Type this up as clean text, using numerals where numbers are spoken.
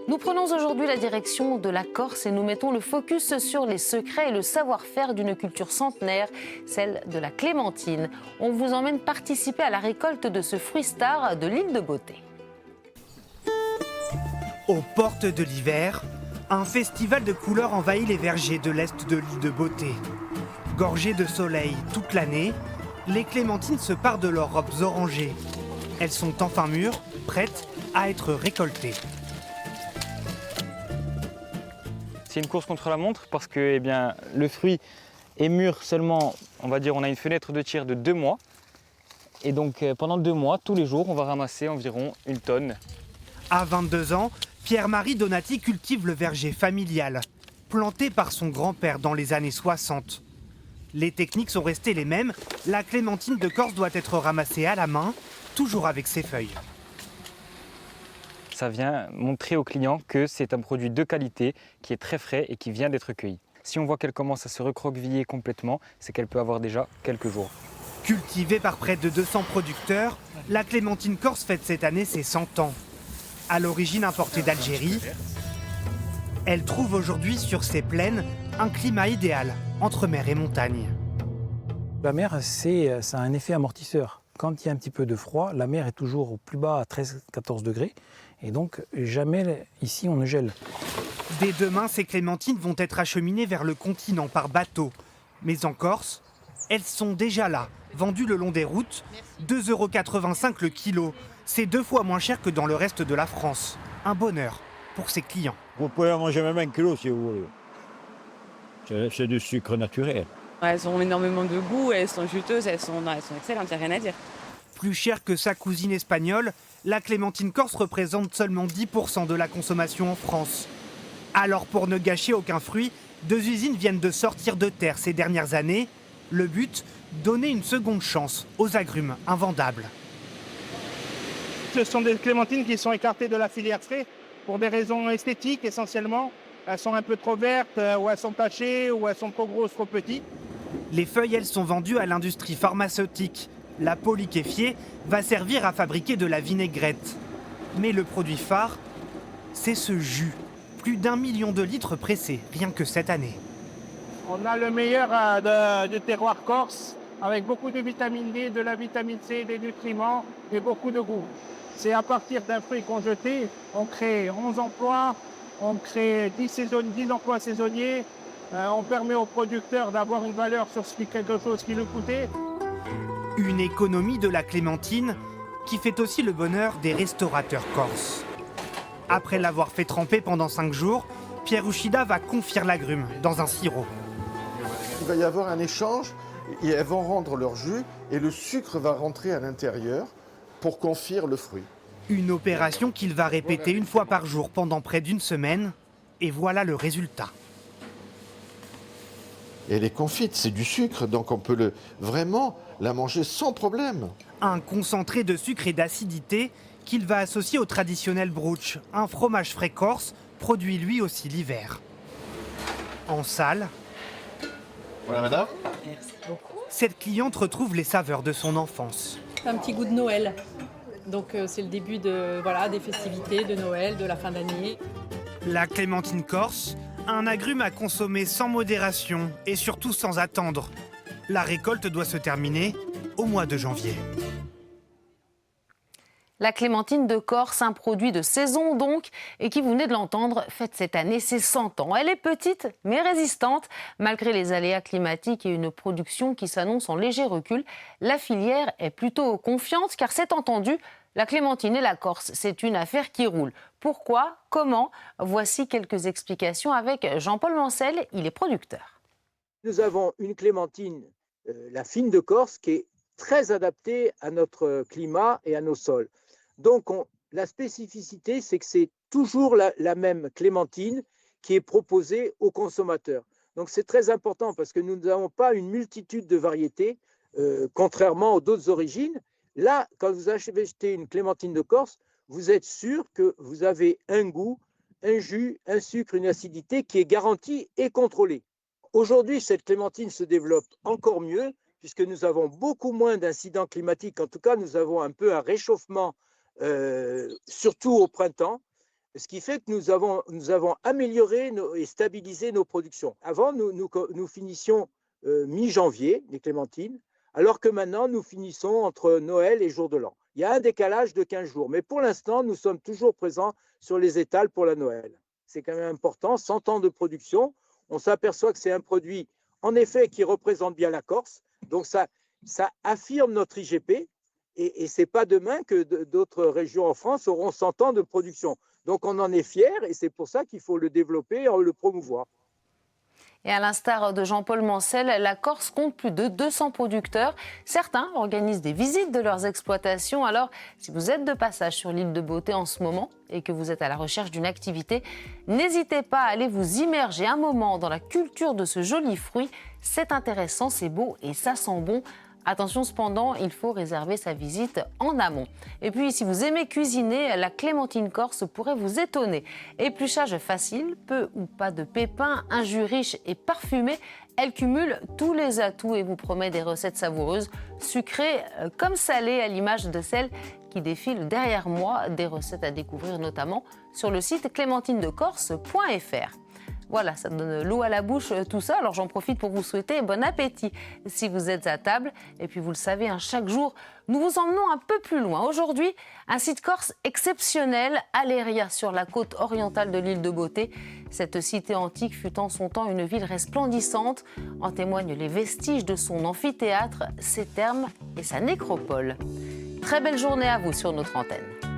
Nous prenons aujourd'hui la direction de la Corse et nous mettons le focus sur les secrets et le savoir-faire d'une culture centenaire, celle de la clémentine. On vous emmène participer à la récolte de ce fruit star de l'île de Beauté. Aux portes de l'hiver, un festival de couleurs envahit les vergers de l'est de l'île de Beauté. Gorgées de soleil toute l'année, les clémentines se parent de leurs robes orangées. Elles sont enfin mûres, prêtes à être récoltées. C'est une course contre la montre parce que le fruit est mûr seulement, on va dire, on a une fenêtre de tir de 2 mois. Et donc pendant 2 mois, tous les jours, on va ramasser environ 1 tonne. À 22 ans, Pierre-Marie Donati cultive le verger familial, planté par son grand-père dans les années 60. Les techniques sont restées les mêmes, la clémentine de Corse doit être ramassée à la main, toujours avec ses feuilles. Ça vient montrer aux clients que c'est un produit de qualité, qui est très frais et qui vient d'être cueilli. Si on voit qu'elle commence à se recroqueviller complètement, c'est qu'elle peut avoir déjà quelques jours. Cultivée par près de 200 producteurs, la clémentine corse fête cette année ses 100 ans. À l'origine importée d'Algérie, elle trouve aujourd'hui sur ses plaines un climat idéal entre mer et montagne. La mer, ça a un effet amortisseur. Quand il y a un petit peu de froid, la mer est toujours au plus bas à 13-14 degrés. Et donc, jamais ici, on ne gèle. Dès demain, ces clémentines vont être acheminées vers le continent par bateau. Mais en Corse, elles sont déjà là, vendues le long des routes, 2,85 € le kilo. C'est 2 fois moins cher que dans le reste de la France. Un bonheur pour ses clients. Vous pouvez en manger même 1 kilo si vous voulez. C'est du sucre naturel. Elles ont énormément de goût, elles sont juteuses, elles sont excellentes, il n'y a rien à dire. Plus cher que sa cousine espagnole, la clémentine corse représente seulement 10% de la consommation en France. Alors pour ne gâcher aucun fruit, 2 usines viennent de sortir de terre ces dernières années. Le but, donner une seconde chance aux agrumes invendables. Ce sont des clémentines qui sont écartées de la filière frais pour des raisons esthétiques essentiellement. Elles sont un peu trop vertes, ou elles sont tachées, ou elles sont trop grosses, trop petites. Les feuilles, elles, sont vendues à l'industrie pharmaceutique. La peau liquéfiée va servir à fabriquer de la vinaigrette. Mais le produit phare, c'est ce jus. Plus d'1 million de litres pressés, rien que cette année. On a le meilleur du terroir corse, avec beaucoup de vitamine D, de la vitamine C, des nutriments et beaucoup de goût. C'est à partir d'un fruit conjeté, on crée 11 emplois, on crée 10 emplois saisonniers, on permet aux producteurs d'avoir une valeur sur quelque chose qui le coûtait. Une économie de la clémentine qui fait aussi le bonheur des restaurateurs corses. Après l'avoir fait tremper pendant 5 jours, Pierre Uchida va confire l'agrume dans un sirop. Il va y avoir un échange et elles vont rendre leur jus et le sucre va rentrer à l'intérieur pour confire le fruit. Une opération qu'il va répéter 1 fois par jour pendant près d'1 semaine. Et voilà le résultat. Et elle est confite, c'est du sucre, donc on peut vraiment la manger sans problème. Un concentré de sucre et d'acidité qu'il va associer au traditionnel brooch, un fromage frais corse, produit lui aussi l'hiver. En salle, Voilà madame. Merci beaucoup. cette cliente retrouve les saveurs de son enfance. Un petit goût de Noël. Donc c'est le début des festivités de Noël, de la fin d'année. La clémentine corse, un agrume à consommer sans modération et surtout sans attendre. La récolte doit se terminer au mois de janvier. La clémentine de Corse, un produit de saison donc, et qui, vous venez de l'entendre, fête cette année ses 100 ans. Elle est petite mais résistante. Malgré les aléas climatiques et une production qui s'annonce en léger recul, la filière est plutôt confiante car c'est entendu, la clémentine et la Corse, c'est une affaire qui roule. Pourquoi ? Comment ? Voici quelques explications avec Jean-Paul Mancel, il est producteur. Nous avons une clémentine, la fine de Corse, qui est très adaptée à notre climat et à nos sols. Donc, la spécificité, c'est que c'est toujours la même clémentine qui est proposée aux consommateurs. Donc, c'est très important parce que nous n'avons pas une multitude de variétés, contrairement aux d'autres origines. Là, quand vous achetez une clémentine de Corse, vous êtes sûr que vous avez un goût, un jus, un sucre, une acidité qui est garantie et contrôlée. Aujourd'hui, cette clémentine se développe encore mieux puisque nous avons beaucoup moins d'incidents climatiques. En tout cas, nous avons un peu un réchauffement, surtout au printemps. Ce qui fait que nous avons amélioré et stabilisé nos productions. Avant, nous finissions mi-janvier, les clémentines, alors que maintenant, nous finissons entre Noël et Jour de l'An. Il y a un décalage de 15 jours, mais pour l'instant, nous sommes toujours présents sur les étals pour la Noël. C'est quand même important, 100 ans de production. On s'aperçoit que c'est un produit, en effet, qui représente bien la Corse. Donc, ça affirme notre IGP. Et ce n'est pas demain que d'autres régions en France auront 100 ans de production. Donc, on en est fiers et c'est pour ça qu'il faut le développer et le promouvoir. Et à l'instar de Jean-Paul Mancel, la Corse compte plus de 200 producteurs. Certains organisent des visites de leurs exploitations. Alors, si vous êtes de passage sur l'île de Beauté en ce moment et que vous êtes à la recherche d'une activité, n'hésitez pas à aller vous immerger un moment dans la culture de ce joli fruit. C'est intéressant, c'est beau et ça sent bon. Attention cependant, il faut réserver sa visite en amont. Et puis, si vous aimez cuisiner, la clémentine corse pourrait vous étonner. Épluchage facile, peu ou pas de pépins, un jus riche et parfumé, elle cumule tous les atouts et vous promet des recettes savoureuses, sucrées comme salées, à l'image de celles qui défilent derrière moi. Des recettes à découvrir notamment sur le site clémentinedecorse.fr. Voilà, ça donne l'eau à la bouche tout ça. Alors j'en profite pour vous souhaiter bon appétit si vous êtes à table. Et puis vous le savez, chaque jour, nous vous emmenons un peu plus loin. Aujourd'hui, un site corse exceptionnel, Aléria, sur la côte orientale de l'île de Beauté. Cette cité antique fut en son temps une ville resplendissante. En témoignent les vestiges de son amphithéâtre, ses thermes et sa nécropole. Très belle journée à vous sur notre antenne.